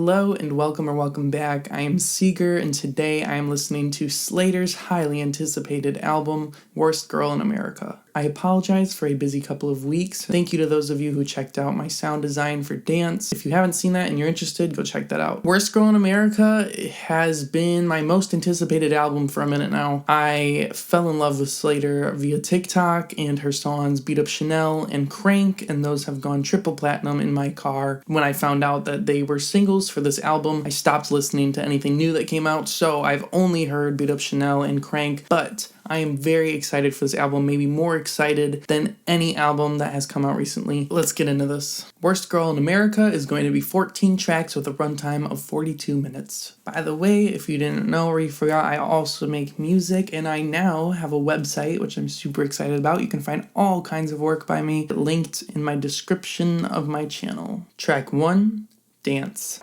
Hello and welcome or welcome back. I am Seeger and today I am listening to Slayyyter's highly anticipated album, Worst Girl in America. I apologize for a busy couple of weeks. Thank you to those of you who checked out my sound design for Dance. If you haven't seen that and you're interested, go check that out. Worst Girl in America has been my most anticipated album for a minute now. I fell in love with Slayyyter via TikTok and her songs Beat Up Chanel and Crank, and those have gone triple platinum in my car. When I found out that they were singles for this album, I stopped listening to anything new that came out, so I've only heard Beat Up Chanel and Crank, but I am very excited for this album, maybe more excited than any album that has come out recently. Let's get into this. Worst Girl in America is going to be 14 tracks with a runtime of 42 minutes. By the way, if you didn't know or you forgot, I also make music and I now have a website, which I'm super excited about. You can find all kinds of work by me linked in my description of my channel. Track 1, Dance.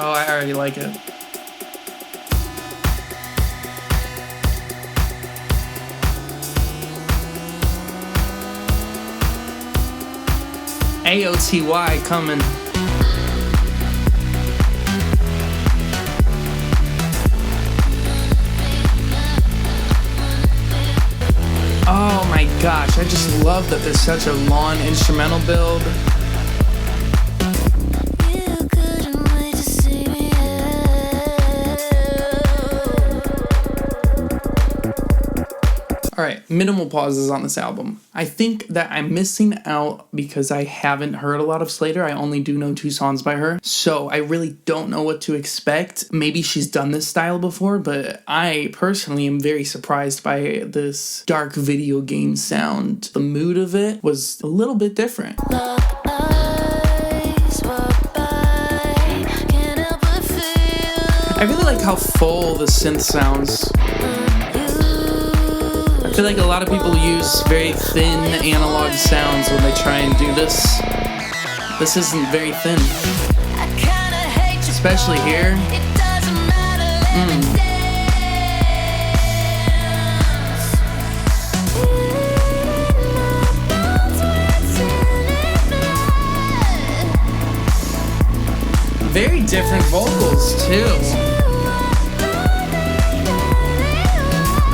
Oh, I already like it. AOTY coming. Oh my gosh, I just love that there's such a long instrumental build. Alright, minimal pauses on this album. I think that I'm missing out because I haven't heard a lot of Slayyyter. I only do know 2 songs by her, so I really don't know what to expect. Maybe she's done this style before, but I personally am very surprised by this dark video game sound. The mood of it was a little bit different. I really like how full the synth sounds. I feel like a lot of people use very thin analog sounds when they try and do this. This isn't very thin. Especially here. Very different vocals too.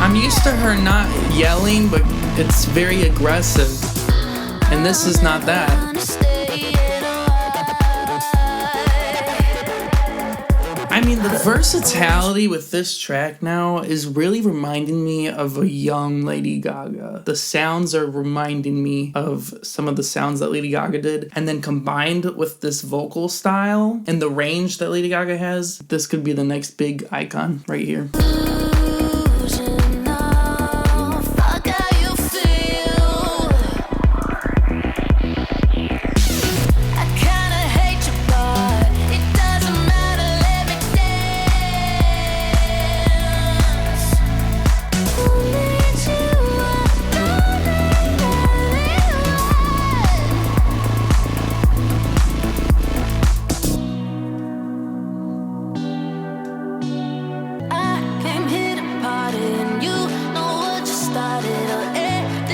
I'm used to her not yelling, but it's very aggressive. And this is not that. I mean, the versatility with this track now is really reminding me of a young Lady Gaga. The sounds are reminding me of some of the sounds that Lady Gaga did. And then combined with this vocal style and the range that Lady Gaga has, this could be the next big icon right here.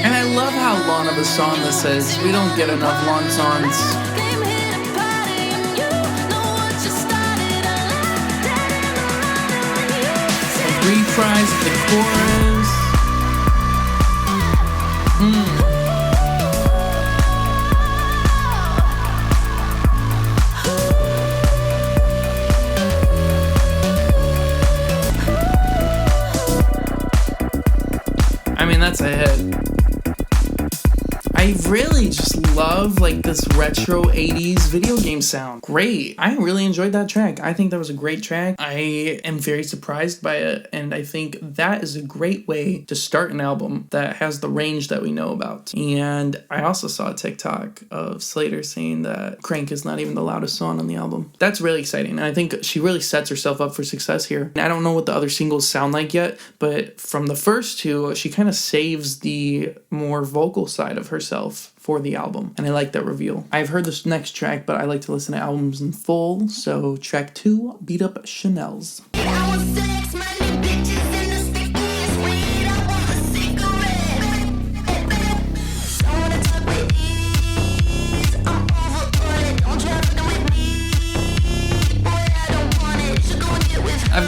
And I love how long of a song this is. We don't get enough long songs. A reprise of the chorus. I mean, that's a hit. I really just love like this retro 80s video game sound. Great. I really enjoyed that track. I think that was a great track. I am very surprised by it, and I think that is a great way to start an album that has the range that we know about. And I also saw a TikTok of Slayyyter saying that Crank is not even the loudest song on the album. That's really exciting, and I think she really sets herself up for success here. And I don't know what the other singles sound like yet, but from the first 2, she kind of saves the more vocal side of herself for the album, and I like that reveal. I've heard this next track, but I like to listen to albums in full, so track 2, Beat Up Chanel's.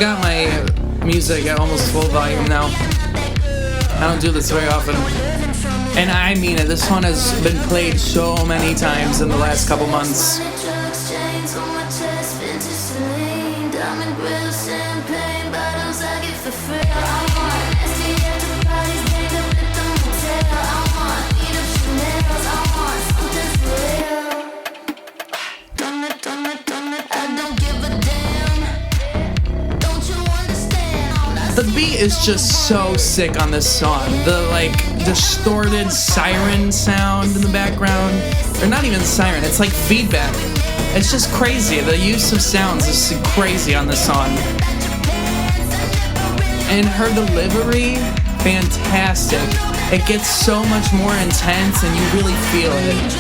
got my music at almost full volume now. I don't do this very often. And I mean it, this one has been played so many times in the last couple months. The beat is just so sick on this song. The like distorted siren sound in the background, or not even siren, it's like feedback. It's just crazy. The use of sounds is crazy on this song. And her delivery, fantastic. It gets so much more intense and you really feel it.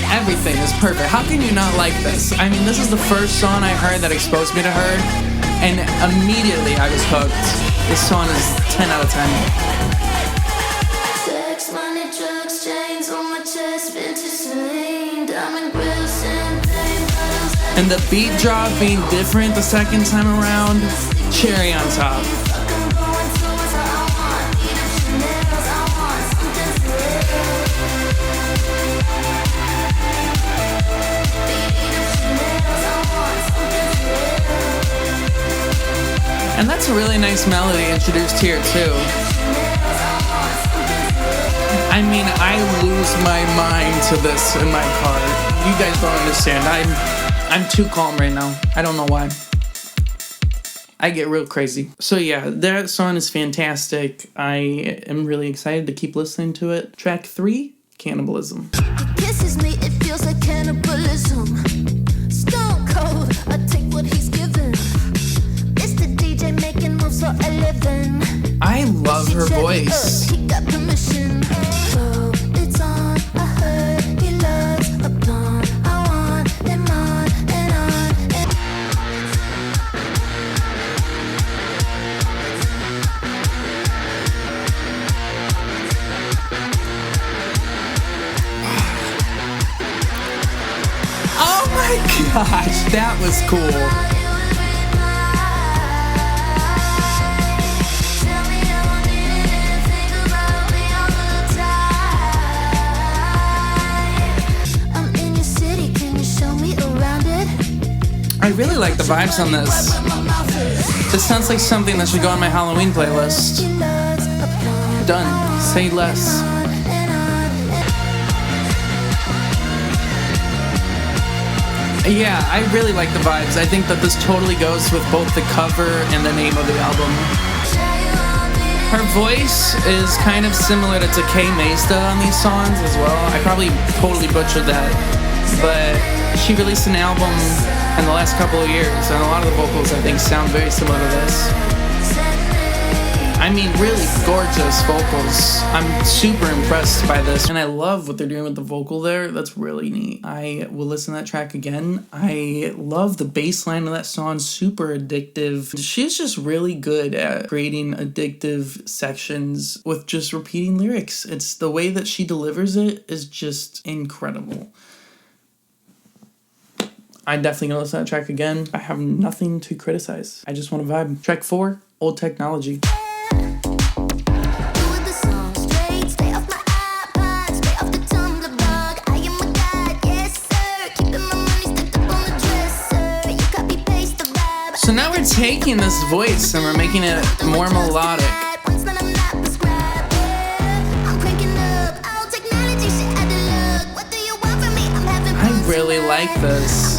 Everything is perfect. How can you not like this? I mean, this is the first song I heard that exposed me to her, and immediately I was hooked. This song is 10 out of 10. Sex, money, drugs, chains on my chest, vintage Celine, diamond grills, champagne bottles. And the beat drop being different the second time around, cherry on top. And that's a really nice melody introduced here too. I mean, I lose my mind to this in my car. You guys don't understand. I'm too calm right now. I don't know why. I get real crazy. So yeah, that song is fantastic. I am really excited to keep listening to it. Track 3, Cannibalism. He kisses me, it feels like cannibalism. Stone cold, I take what he's given. It's the DJ making moves for a living. I love her voice. He got permission. So it's on, I heard he loves a blonde. I want him on and on and oh my gosh, that was cool. I really like the vibes on this. This sounds like something that should go on my Halloween playlist. Done. Say less. Yeah, I really like the vibes. I think that this totally goes with both the cover and the name of the album. Her voice is kind of similar to K Mesta on these songs as well. I probably totally butchered that, but she released an album in the last couple of years, and a lot of the vocals I think sound very similar to this. I mean, really gorgeous vocals. I'm super impressed by this, and I love what they're doing with the vocal there. That's really neat. I will listen to that track again. I love the bass line of that song, super addictive. She's just really good at creating addictive sections with just repeating lyrics. It's the way that she delivers it is just incredible. I'm definitely gonna listen to that track again. I have nothing to criticize. I just want to vibe. Track 4, Old Technology. So now we're taking this voice and we're making it more melodic. I really like this.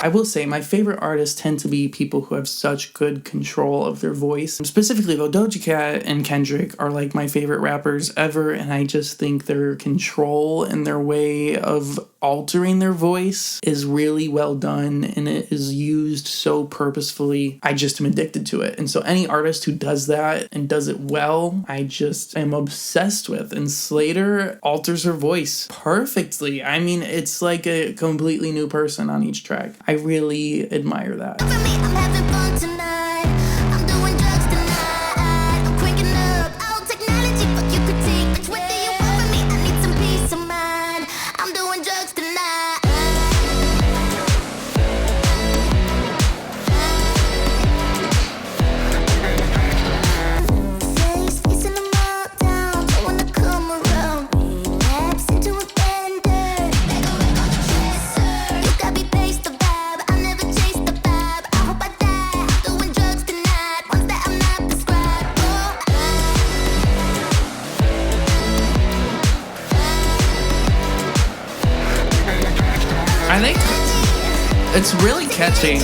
I will say my favorite artists tend to be people who have such good control of their voice. Specifically though, Doja Cat and Kendrick are like my favorite rappers ever, and I just think their control and their way of altering their voice is really well done, and it is used so purposefully. I just am addicted to it. And so any artist who does that and does it well, I just am obsessed with. And Slayyyter alters her voice perfectly. I mean, it's like a completely new person on each track. I really admire that. It's really catchy.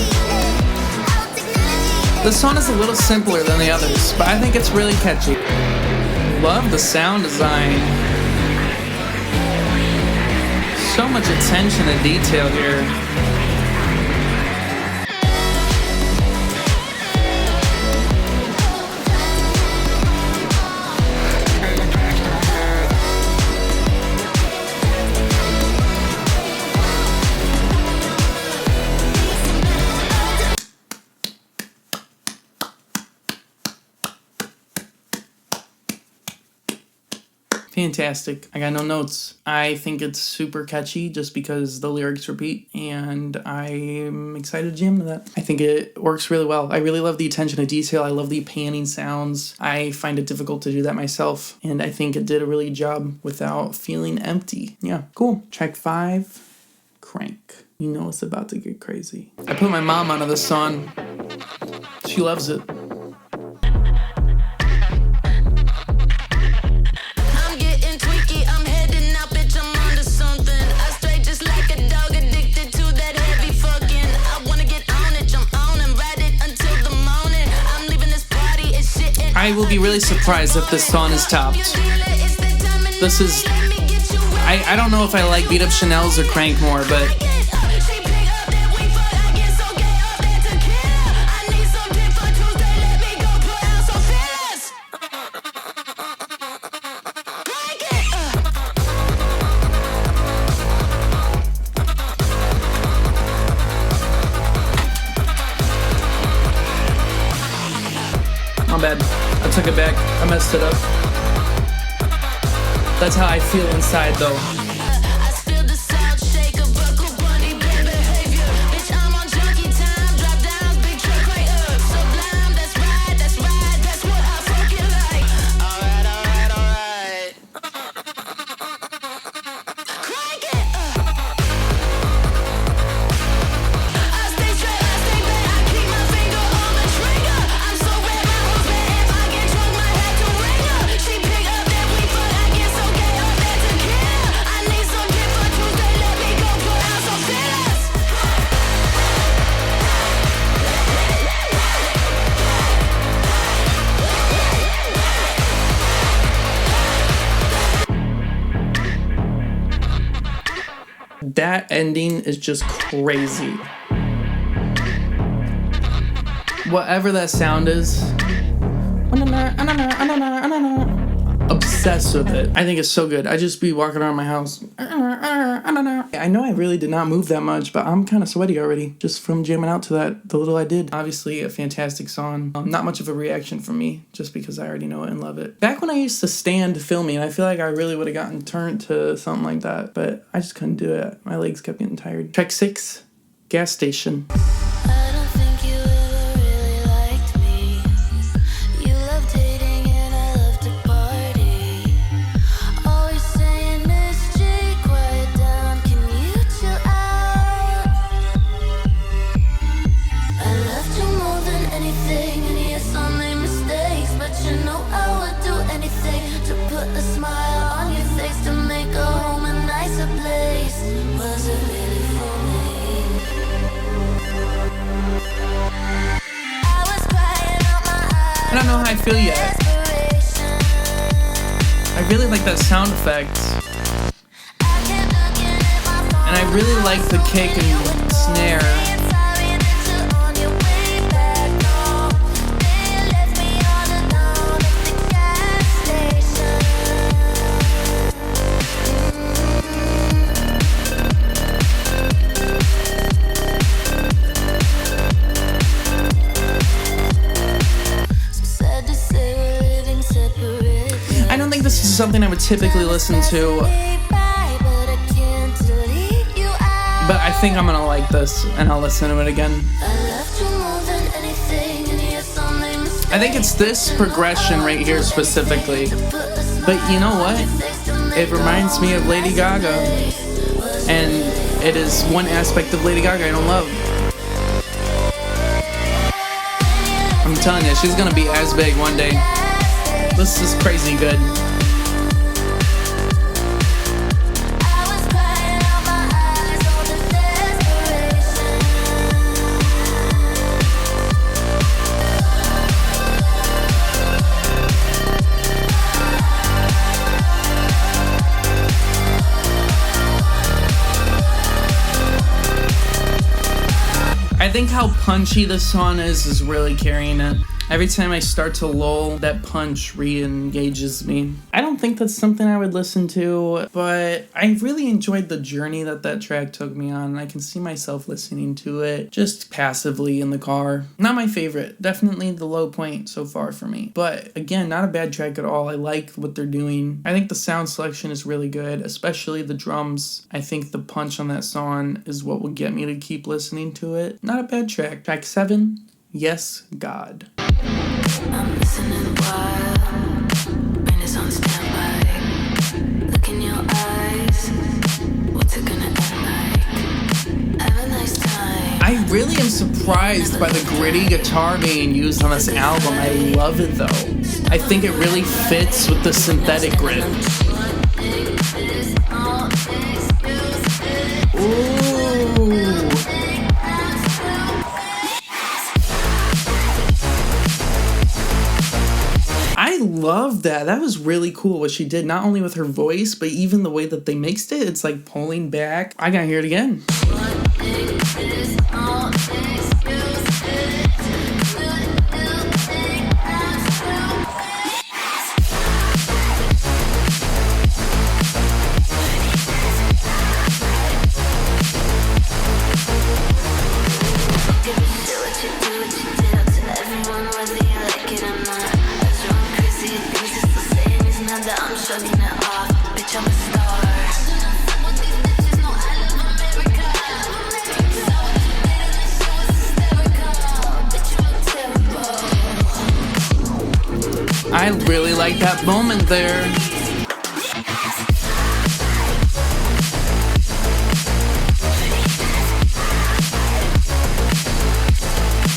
The song is a little simpler than the others, but I think it's really catchy. Love the sound design. So much attention to detail here. Fantastic. I got no notes. I think it's super catchy just because the lyrics repeat, and I'm excited to jam to that. I think it works really well. I really love the attention to detail. I love the panning sounds. I find it difficult to do that myself, and I think it did a really good job without feeling empty. Yeah, cool. Track 5, Crank. You know it's about to get crazy. I put my mom onto this song. She loves it. I will be really surprised if this song is topped. This is... I don't know if I like Beat Up Chanel's or Crank more, but... My bad. I took it back. I messed it up. That's how I feel inside, though. That ending is just crazy. Whatever that sound is, obsessed with it. I think it's so good. I just be walking around my house. I know I really did not move that much, but I'm kind of sweaty already just from jamming out to that, the little I did. Obviously a fantastic song. Not much of a reaction from me just because I already know it and love it. Back when I used to stand filming, I feel like I really would have gotten turned to something like that, but I just couldn't do it. My legs kept getting tired. Track 6, Gas Station. I don't know how I feel yet. I really like that sound effect. And I really like the kick and snare. This is something I would typically listen to, but I think I'm gonna like this and I'll listen to it again. I think it's this progression right here specifically, but you know what? It reminds me of Lady Gaga, and it is one aspect of Lady Gaga I don't love. I'm telling you, she's gonna be as big one day. This is crazy good. how punchy this song is really carrying it. Every time I start to lull, that punch re-engages me. I don't think that's something I would listen to, but I really enjoyed the journey that track took me on. I can see myself listening to it just passively in the car. Not my favorite. Definitely the low point so far for me. But again, not a bad track at all. I like what they're doing. I think the sound selection is really good, especially the drums. I think the punch on that song is what will get me to keep listening to it. Not a bad track. Track 7, Yes, God. I'm listening while brain is on standby. Look in your eyes. What's it gonna end like? Have a nice time. I really am surprised by the gritty guitar being used on this album. I love it though. I think it really fits with the synthetic grit. Ooh. I love that. That was really cool what she did, not only with her voice, but even the way that they mixed it. It's like pulling back. I gotta hear it again. I really like that moment there.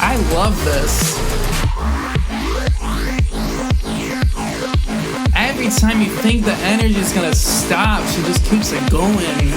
I love this. Every time you think the energy is gonna stop, she just keeps it going.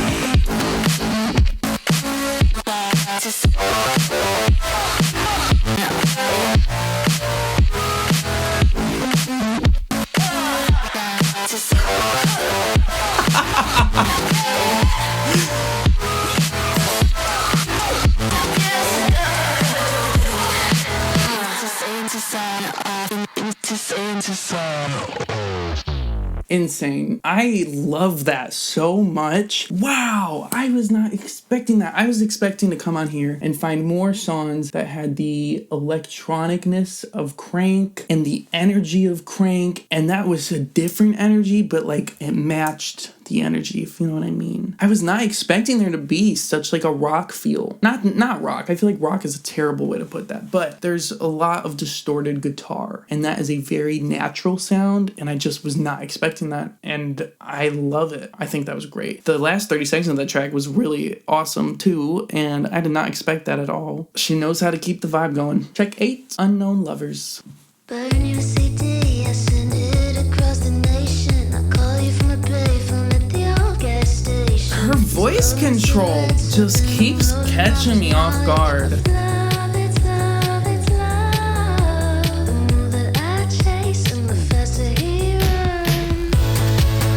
Insane. I love that so much. Wow, I was not expecting that. I was expecting to come on here and find more songs that had the electronicness of Crank and the energy of Crank, and that was a different energy, but like it matched the energy, if you know what I mean. I was not expecting there to be such like a rock feel. Not rock. I feel like rock is a terrible way to put that, but there's a lot of distorted guitar, and that is a very natural sound, and I just was not expecting that, and I love it. I think that was great. The last 30 seconds of that track was really awesome too, and I did not expect that at all. She knows how to keep the vibe going. Track 8, Unknown Lovers. Burn your CD, I send it across the nation. I call you from a payphone at the old gas station. Her voice control just keeps catching me off guard. It's love, it's love, it's love. The more that I chase him, the faster he runs.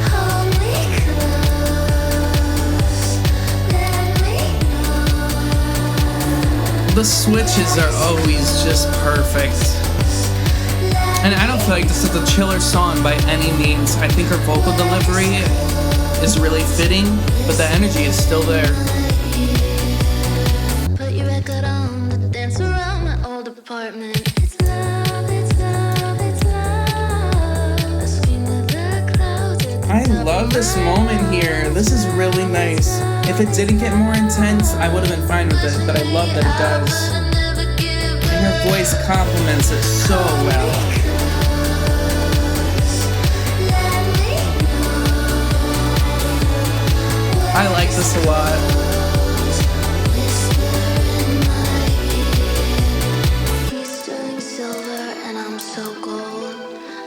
Hold me close, let me know. The switches are always just perfect. And I don't feel like this is a chiller song by any means. I think her vocal delivery is really fitting, but the energy is still there. Put your record on the dance around my old apartment. It's love, it's love, it's love. I scream to the clouds. I love this moment here. This is really nice. If it didn't get more intense, I would have been fine with it, but I love that it does. And her voice complements it so well. I like this a lot. He's doing silver and I'm so gold.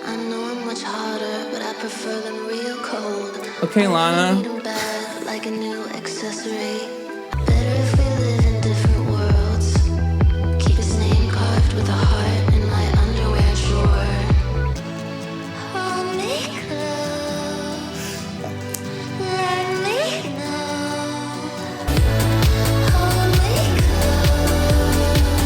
I know I'm much hotter, but I prefer them real cold. Okay, Lana. Need 'em bad, like a new accessory. Better if we live in different worlds. Keep his name carved with a heart in my underwear drawer. Hold me close, let me know. Hold me close,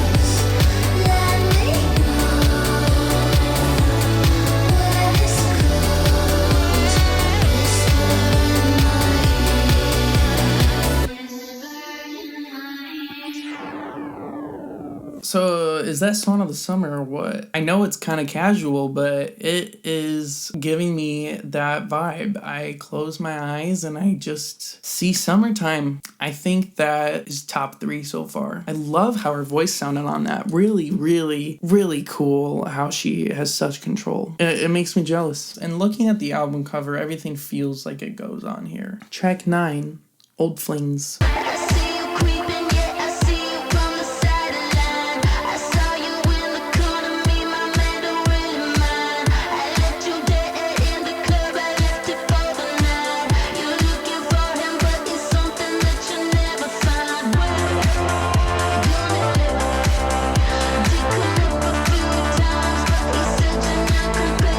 Is that song of the summer or what? I know it's kind of casual, but it is giving me that vibe. I close my eyes and I just see summertime. I think that is top 3 so far. I love how her voice sounded on that. Really, really, really cool how she has such control. It makes me jealous. And looking at the album cover, everything feels like it goes on here. Track 9, Old Flings. I see you creeping, yeah, I see you from the sideline. I saw you in the corner, me, my man, don't really mind. I left you dead in the club, I left it for the night. You're looking for him, but it's something that you never find. Well, did come up a few times, but he said you're not comparing to me.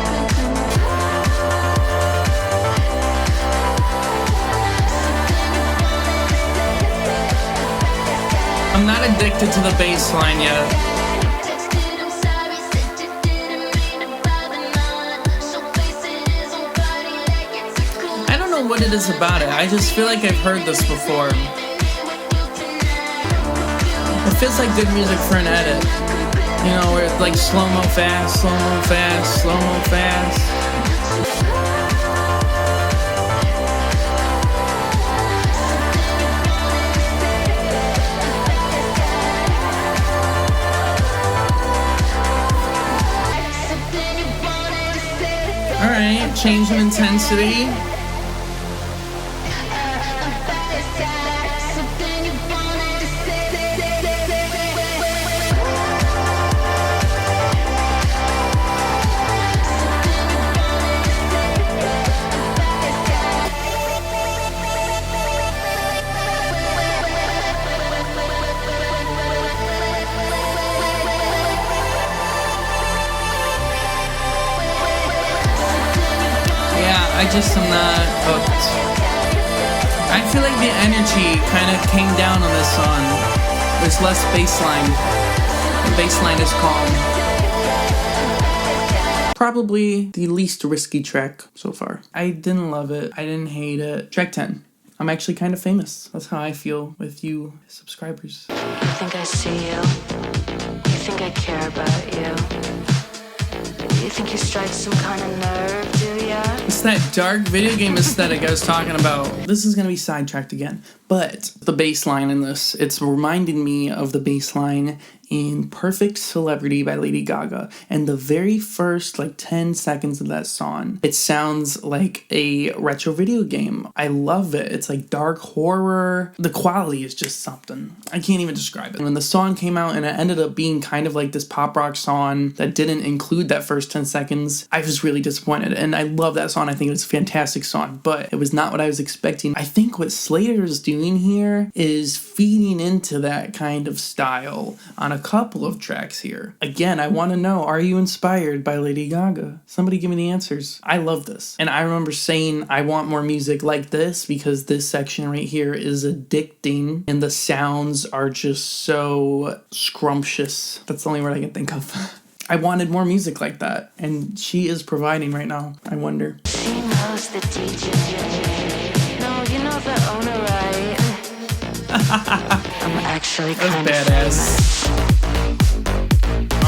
I'm not addicted to the bass line yet. Texted him sorry, said you didn't mean to bother none. So face it is on body like it's a cool. I don't know what it is about it. I just feel like I've heard this before. It feels like good music for an edit. You know, where it's like slow-mo fast, slow-mo fast, slow-mo fast. Alright, change in intensity. I just am not hooked. I feel like the energy kind of came down on this song. There's less bass line. The bass line is calm. Probably the least risky track so far. I didn't love it. I didn't hate it. Track 10. I'm actually kind of famous. That's how I feel with you subscribers. You think I see you? You think I care about you? You think you strike some kind of nerve, do ya? It's that dark video game aesthetic I was talking about. This is gonna be sidetracked again, but the bass line in this, it's reminding me of the bass line in Perfect Celebrity by Lady Gaga. And the very first 10 seconds of that song, it sounds like a retro video game. I love it. It's like dark horror. The quality is just something. I can't even describe it. When the song came out and it ended up being kind of like this pop rock song that didn't include that first 10 seconds, I was really disappointed. And I love that song. I think it's a fantastic song, but it was not what I was expecting. I think what Slayyyter is doing here is feeding into that kind of style on a couple of tracks here. Again, I want to know, are you inspired by Lady Gaga? Somebody give me the answers. I love this. And I remember saying I want more music like this because this section right here is addicting and the sounds are just so scrumptious. That's the only word I can think of. I wanted more music like that, and she is providing right now. I wonder. She knows the DJ. No, you know the owner, right? I'm actually kind of badass.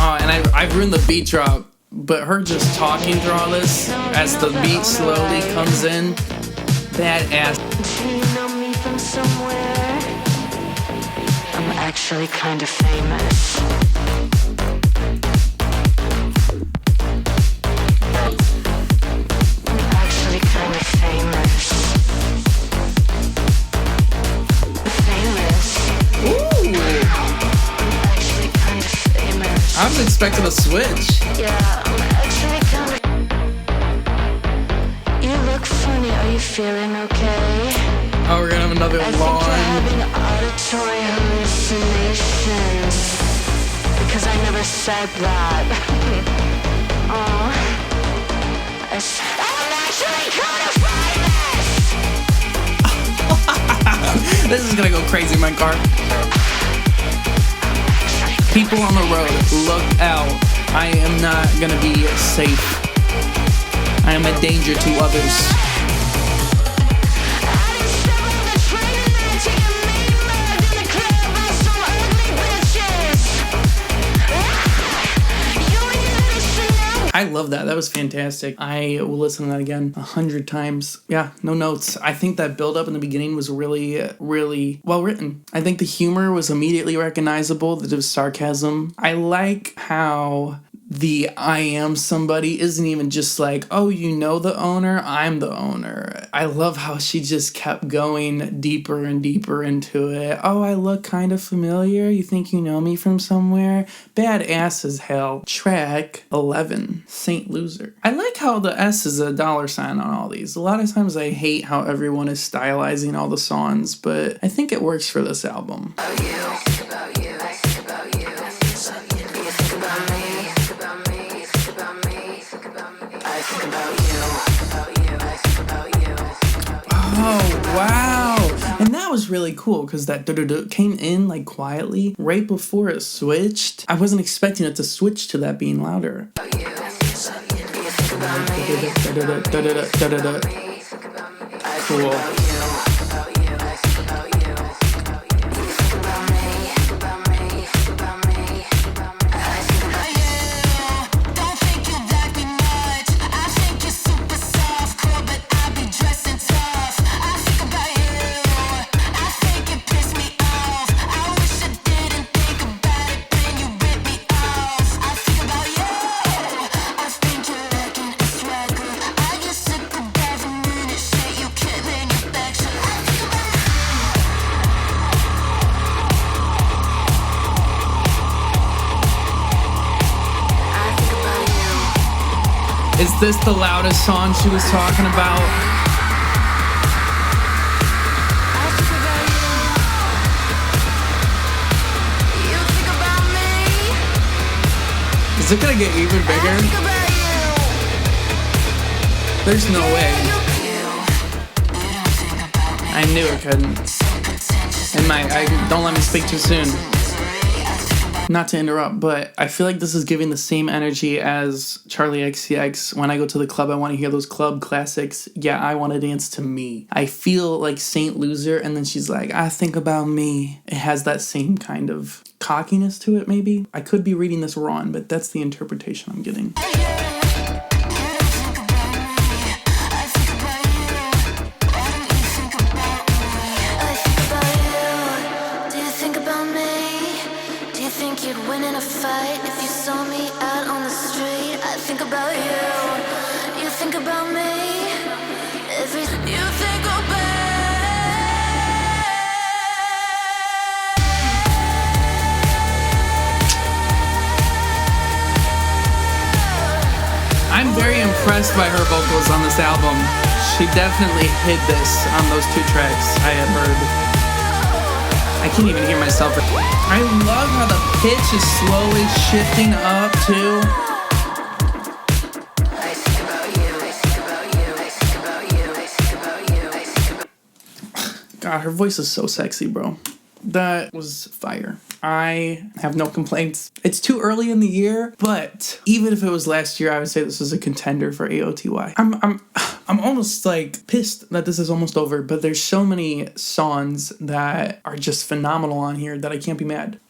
Oh, and I ruined the beat drop, but her just talking through all this as the beat slowly comes in, badass. Do you know me from somewhere? I'm actually kind of famous. I was expecting a switch. Yeah, I'm actually kind of... You look funny. Are you feeling okay? Oh, we're gonna have another I think long... you're having auditory hallucinations. Because I never said that. Oh. I'm actually kind of famous! This is gonna go crazy in my car. People on the road, look out. I am not gonna be safe. I am a danger to others. I love that. That was fantastic. I will listen to that again 100 times. Yeah, no notes. I think that build up in the beginning was really, really well written. I think the humor was immediately recognizable. The sarcasm. I like how the I am somebody isn't even just like, oh, you know the owner, I'm the owner. I love how she just kept going deeper and deeper into it. Oh, I look kind of familiar. You think you know me from somewhere? Badass as hell. Track 11, Saint Loser. I like how the S is a $sign on all these. A lot of times I hate how everyone is stylizing all the songs, but I think it works for this album. Oh, wow. And that was really cool because that came in like quietly right before it switched. I wasn't expecting it to switch to that being louder. Cool. Is this the loudest song she was talking about? Is it gonna get even bigger? There's no way. I knew it couldn't. And don't let me speak too soon. Not to interrupt, but I feel like this is giving the same energy as Charlie XCX. When I go to the club, I want to hear those club classics. Yeah, I want to dance to me. I feel like Saint Loser, and then she's like, I think about me. It has that same kind of cockiness to it, maybe. I could be reading this wrong, but that's the interpretation I'm getting. Win in a fight if you saw me out on the street. I think about you. You think about me. You think about. I'm very impressed by her vocals on this album. She definitely hit this on those 2 tracks I had heard. I can't even hear myself. I love how the pitch is slowly shifting up too. God, her voice is so sexy, bro. That was fire. I have no complaints. It's too early in the year, but even if it was last year, I would say this is a contender for AOTY. I'm almost like pissed that this is almost over, but there's so many songs that are just phenomenal on here that I can't be mad.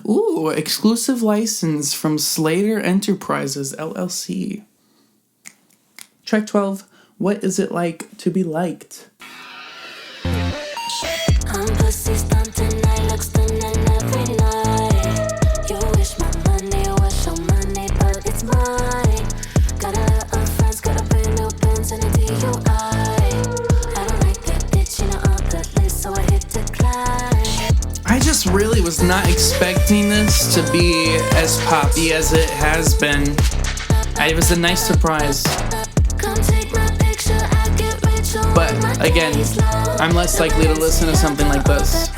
Ooh, exclusive license from Slayyyter Enterprises, LLC. Track 12, What Is It Like to Be Liked? I just really was not expecting this to be as poppy as it has been. It was a nice surprise. But again, I'm less likely to listen to something like this.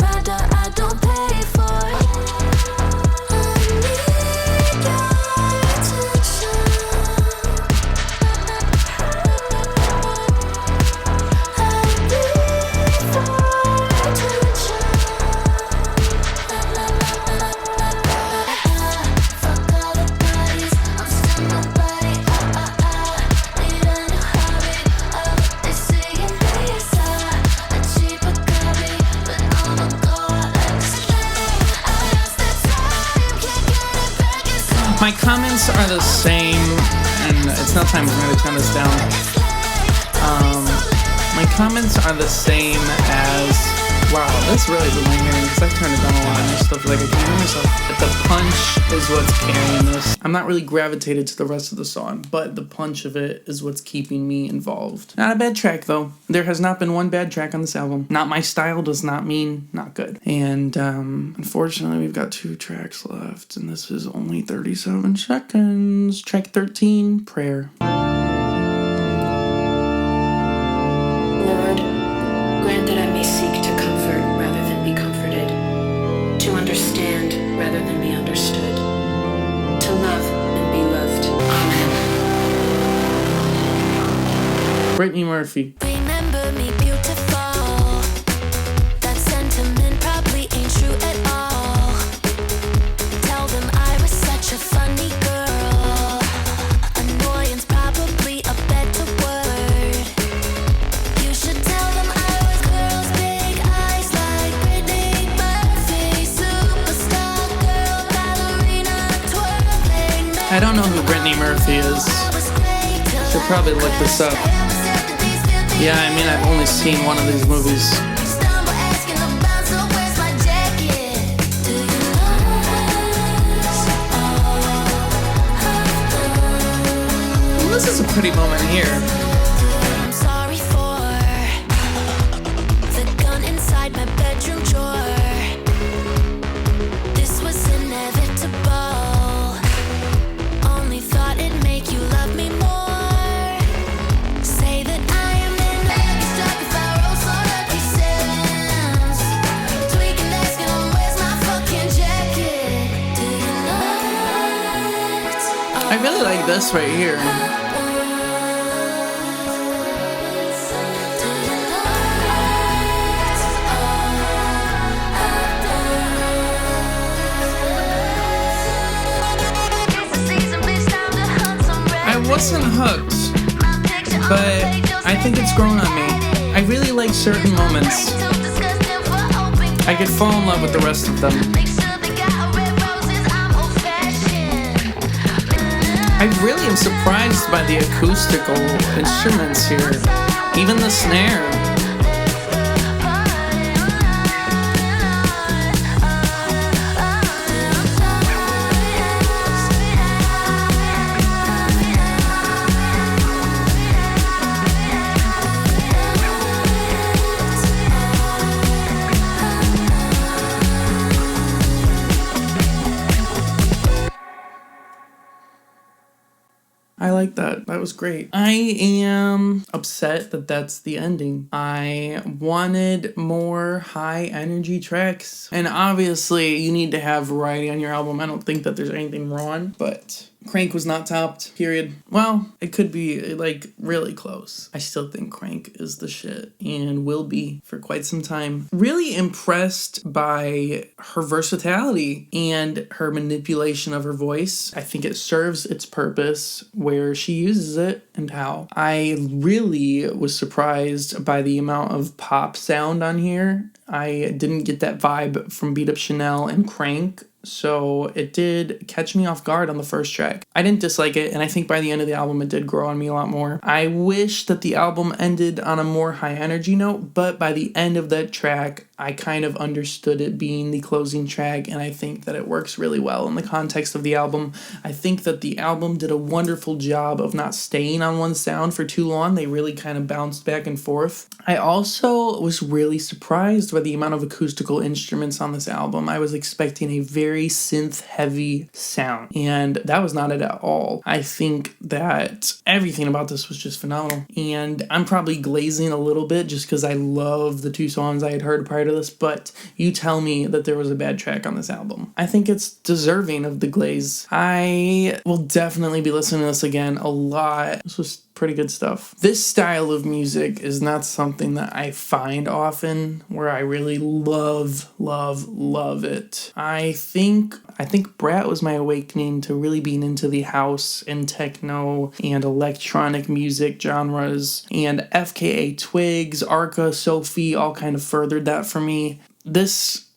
My comments are the same and it's now time for me to turn this down. My comments are the same as... Wow, that's really the my hearing because I've turned it down a lot and I still feel like I can hear myself. But the punch is what's carrying this. I'm not really gravitated to the rest of the song, but the punch of it is what's keeping me involved. Not a bad track, though. There has not been one bad track on this album. Not my style does not mean not good. And unfortunately, we've got 2 tracks left, and this is only 37 seconds. Track 13, Prayer. Lord, grant that I may seek to comfort rather than be comforted, to understand rather than be understood, to love and be loved. Amen. Brittany Murphy. Remember me beautiful. That sentiment probably ain't true at all. Tell them I was such a funny girl. Annoyance probably a better word. You should tell them I was girls' big eyes like Brittany Murphy, superstar girl, ballerina, twirling. I don't know who Brittany Murphy is. Should probably look this up. Yeah, I mean, I've only seen one of these movies. Well, this is a pretty moment here. I'm sorry for the gun inside my bedroom drawer. This was inevitable. Only thought it'd make you love me more. Say that I am in love. You stuck if I roll so lucky sense. Tweaking desk and where's my fucking jacket? Do you know? I really like this right here. I wasn't hooked, but I think it's grown on me. I really like certain moments. I could fall in love with the rest of them. I really am surprised by the acoustical instruments here. Even the snare. I like that. That was great. I am upset that that's the ending. I wanted more high energy tracks. And obviously, you need to have variety on your album. I don't think that there's anything wrong, but Crank was not topped, period. Well, it could be, like, really close. I still think Crank is the shit and will be for quite some time. Really impressed by her versatility and her manipulation of her voice. I think it serves its purpose where she uses it and how. I really was surprised by the amount of pop sound on here. I didn't get that vibe from Beat Up Chanel and Crank, so it did catch me off guard on the first track. I didn't dislike it, and I think by the end of the album it did grow on me a lot more. I wish that the album ended on a more high energy note, but by the end of that track, I kind of understood it being the closing track, and I think that it works really well in the context of the album. I think that the album did a wonderful job of not staying on one sound for too long. They really kind of bounced back and forth. I also was really surprised by the amount of acoustical instruments on this album. I was expecting a very synth-heavy sound, and that was not it at all. I think that everything about this was just phenomenal, and I'm probably glazing a little bit just because I love the 2 songs I had heard prior to this, but you tell me that there was a bad track on this album. I think it's deserving of the glaze. I will definitely be listening to this again a lot. This was pretty good stuff. This style of music is not something that I find often where I really love it. I think Brat was my awakening to really being into the house and techno and electronic music genres, and FKA Twigs, Arca, Sophie all kind of furthered that for me. This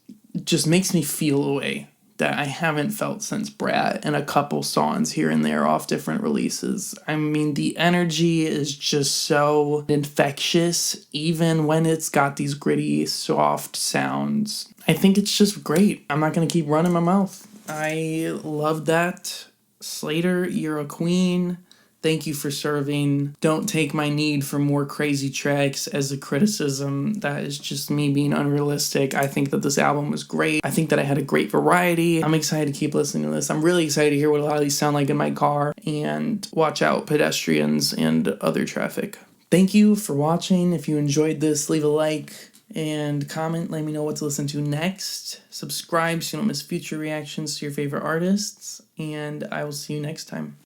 just makes me feel a way. that I haven't felt since Brat, and a couple songs here and there off different releases. I mean, the energy is just so infectious, even when it's got these gritty, soft sounds. I think it's just great. I'm not going to keep running my mouth. I love that. Slayyyter, you're a queen. Thank you for serving. Don't take my need for more crazy tracks as a criticism. That is just me being unrealistic. I think that this album was great. I think that I had a great variety. I'm excited to keep listening to this. I'm really excited to hear what a lot of these sound like in my car. And watch out, pedestrians and other traffic. Thank you for watching. If you enjoyed this, leave a like and comment. Let me know what to listen to next. Subscribe so you don't miss future reactions to your favorite artists. And I will see you next time.